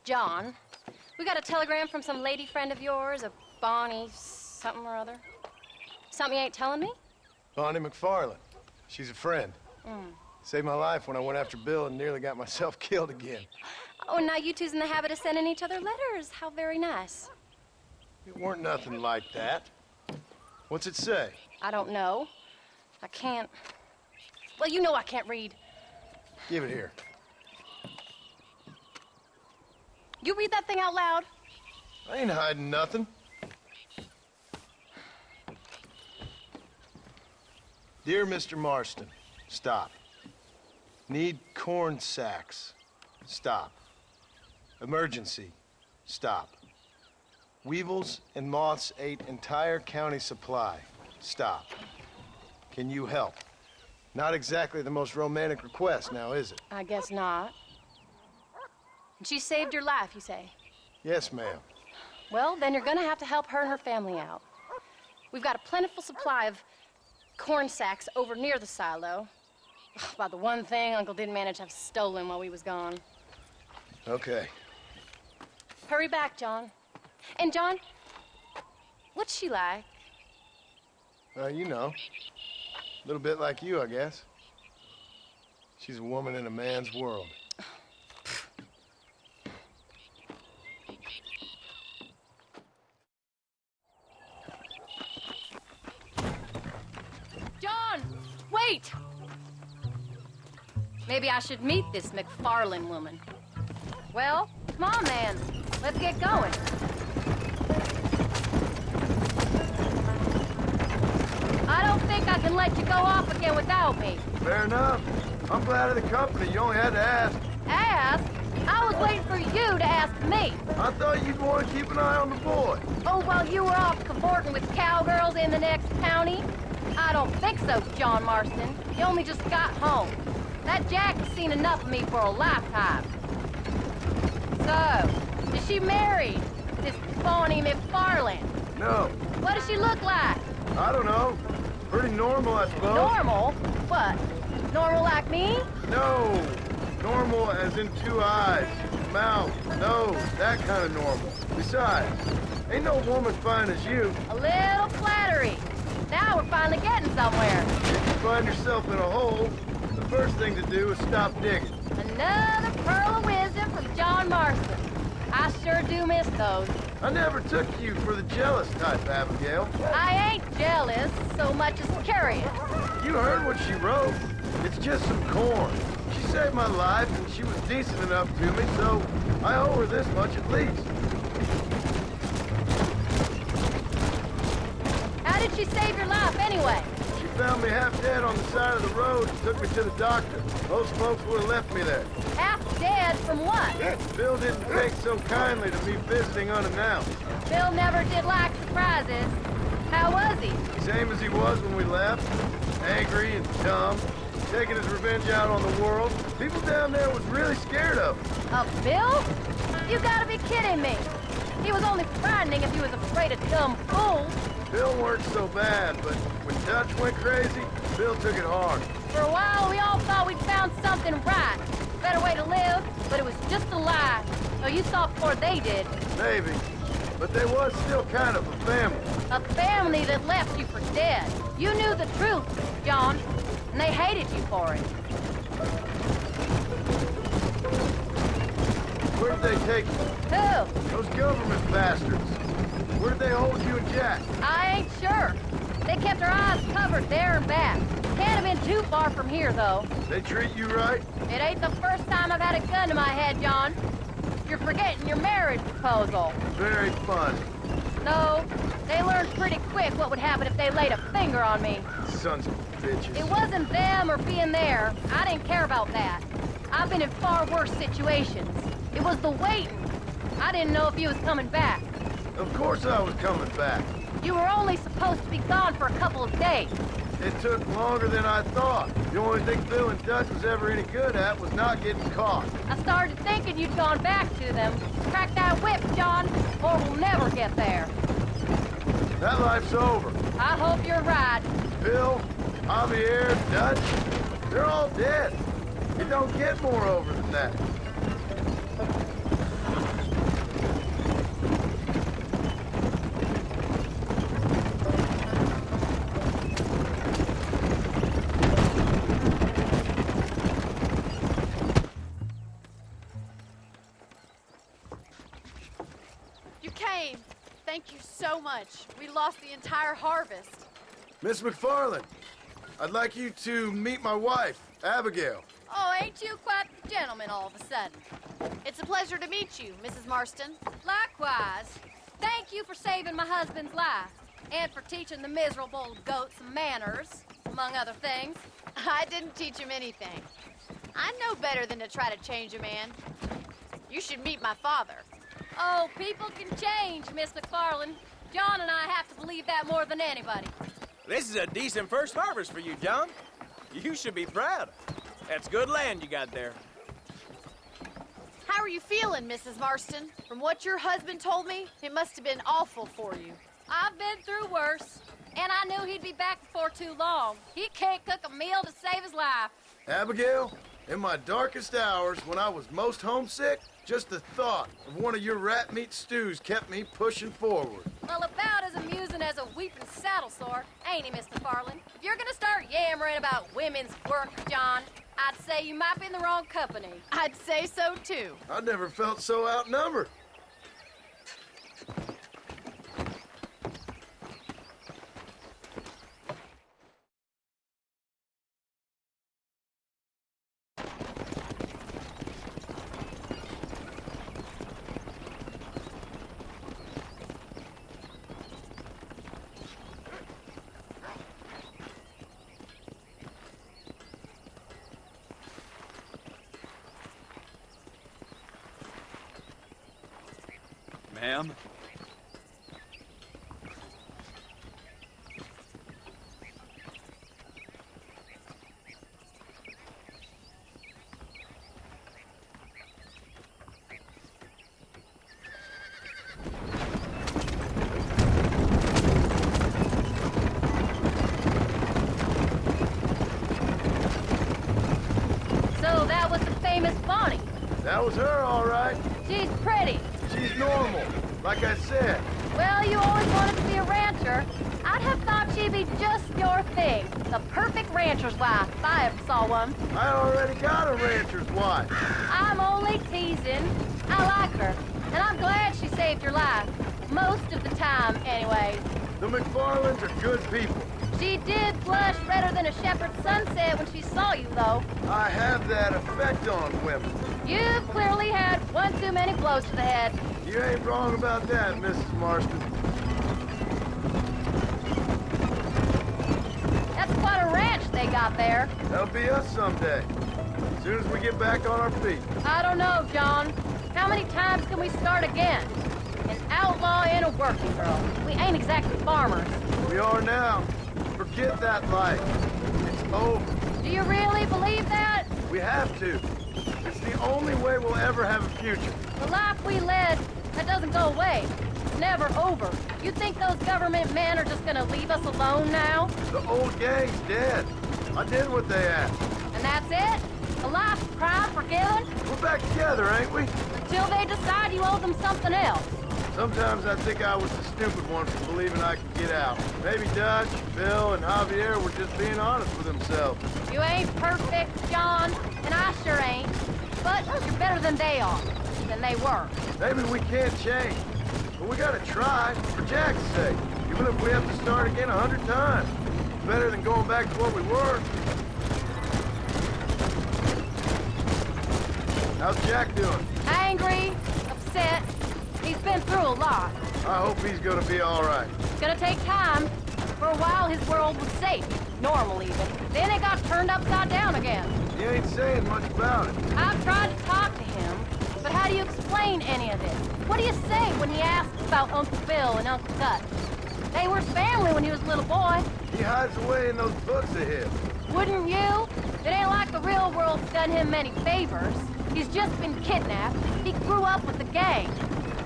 John. We got a telegram from some lady friend of yours, a Bonnie something or other. Something you ain't telling me? Bonnie McFarland. She's a friend. Mm. Saved my life when I went after Bill and nearly got myself killed again. Oh, now you two's in the habit of sending each other letters. How very nice. It weren't nothing like that. What's it say? I don't know. I can't... Well, you know I can't read. Give it here. You read that thing out loud? I ain't hiding nothing. Dear Mr. Marston, stop. Need corn sacks. Stop. Emergency. Stop. Weevils and moths ate entire county supply. Stop. Can you help? Not exactly the most romantic request now, is it? I guess not. And she saved your life, you say? Yes, ma'am. Well, then you're gonna have to help her and her family out. We've got a plentiful supply of corn sacks over near the silo. About the one thing Uncle didn't manage to have stolen while we was gone. Okay. Hurry back, John. And John, what's she like? You know. A little bit like you, I guess. She's a woman in a man's world. John, wait! Maybe I should meet this McFarland woman. Well, come on, man. Let's get going. I don't think I can let you go off again without me. Fair enough. I'm glad of the company. You only had to ask. Ask? I was waiting for you to ask me. I thought you'd want to keep an eye on the boy. Oh, while you were off cavorting with cowgirls in the next county? I don't think so, John Marston. You only just got home. That Jack has seen enough of me for a lifetime. So, is she married? This Bonnie McFarland? No. What does she look like? I don't know. Pretty normal, I suppose. Normal? What? Normal like me? No. Normal as in 2 eyes, mouth, nose, that kind of normal. Besides, ain't no woman fine as you. A little flattery. Now we're finally getting somewhere. If you find yourself in a hole, the first thing to do is stop digging. Another pearl of wisdom from John Marston. I sure do miss those. I never took you for the jealous type, Abigail. I ain't jealous so much as curious. You heard what she wrote. It's just some corn. She saved my life, and she was decent enough to me, so I owe her this much at least. How did she save your life anyway? She found me half dead on the side of the road and took me to the doctor. Most folks would have left me there. Half dead from what? Bill didn't take so kindly to me visiting unannounced. Bill never did like surprises. How was he? Same as he was when we left. Angry and dumb. Taking his revenge out on the world. People down there was really scared of him. Of Bill? You gotta be kidding me. He was only frightening if he was afraid of dumb fools. Bill weren't so bad, but when Dutch went crazy, Bill took it hard. For a while, we all thought we'd found something right. Better way to live, but it was just a lie. So you saw it before they did. Maybe. But they was still kind of a family. A family that left you for dead. You knew the truth, John, and they hated you for it. Where'd they take you? Who? Those government bastards. Where'd they hold you and Jack? I ain't sure. They kept our eyes covered there and back. Can't have been too far from here, though. They treat you right? It ain't the first time I've had a gun to my head, John. You're forgetting your marriage proposal. Very funny. No, they learned pretty quick what would happen if they laid a finger on me. Sons of bitches. It wasn't them or being there. I didn't care about that. I've been in far worse situations. It was the waiting. I didn't know if you was coming back. Of course I was coming back. You were only supposed to be gone for a couple of days. It took longer than I thought. The only thing Bill and Dutch was ever any good at was not getting caught. I started thinking you'd gone back to them. Crack that whip, John, or we'll never get there. That life's over. I hope you're right. Bill, Javier, Dutch, they're all dead. It don't get more over than that. came. Thank you so much. We lost the entire harvest. Miss McFarland, I'd like you to meet my wife, Abigail. Oh, ain't you quite the gentleman all of a sudden? It's a pleasure to meet you, Mrs. Marston. Likewise. Thank you for saving my husband's life and for teaching the miserable goat some manners, among other things. I didn't teach him anything. I know better than to try to change a man. You should meet my father. Oh, people can change, Miss McFarland. John and I have to believe that more than anybody. This is a decent first harvest for you, John. You should be proud. That's good land you got there. How are you feeling, Mrs. Marston? From what your husband told me, it must have been awful for you. I've been through worse, and I knew he'd be back before too long. He can't cook a meal to save his life. Abigail, in my darkest hours, when I was most homesick, just the thought of one of your rat meat stews kept me pushing forward. Well, about as amusing as a weeping saddle sore, ain't he, Mr. Farland? If you're gonna start yammering about women's work, John, I'd say you might be in the wrong company. I'd say so, too. I never felt so outnumbered. Ma'am? So that was the famous Bonnie. That was her, all right. She's pretty. She's normal, like I said. Well, you always wanted to be a rancher. I'd have thought she'd be just your thing. The perfect rancher's wife, if I ever saw one. I already got a rancher's wife. I'm only teasing. I like her, and I'm glad she saved your life. Most of the time, anyways. The McFarlands are good people. She did blush redder than a shepherd's sunset when she saw you, though. I have that effect on women. You've clearly had one too many blows to the head. You ain't wrong about that, Mrs. Marston. That's quite a ranch they got there. That'll be us someday. As soon as we get back on our feet. I don't know, John. How many times can we start again? An outlaw and a working girl. We ain't exactly farmers. We are now. Forget that life. It's over. Do you really believe that? We have to. It's the only way we'll ever have a future. The life we led, that doesn't go away. It's never over. You think those government men are just gonna leave us alone now? The old gang's dead. I did what they asked. And that's it? A life of crime forgiven? We're back together, ain't we? Until they decide you owe them something else. Sometimes I think I was the stupid one for believing I could get out. Maybe Dutch, Bill, and Javier were just being honest with themselves. You ain't perfect, John, and I sure ain't. But you're better than they are, than they were. Maybe we can't change, but we gotta try, for Jack's sake. Even if we have to start again 100 times. It's better than going back to what we were. How's Jack doing? Angry, upset. He's been through a lot. I hope he's gonna be all right. It's gonna take time. For a while, his world was safe. Normal, even. Then it got turned upside down again. He ain't saying much about it. I've tried to talk to him, but how do you explain any of this? What do you say when he asks about Uncle Bill and Uncle Dutch? They were family when he was a little boy. He hides away in those books of his. Wouldn't you? It ain't like the real world's done him many favors. He's just been kidnapped. He grew up with the gang.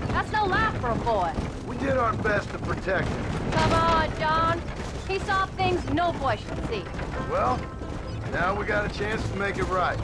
That's no life for a boy. We did our best to protect him. Come on, John. He saw things no boy should see. Well, now we got a chance to make it right.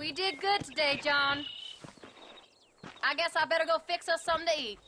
We did good today, John. I guess I better go fix us something to eat.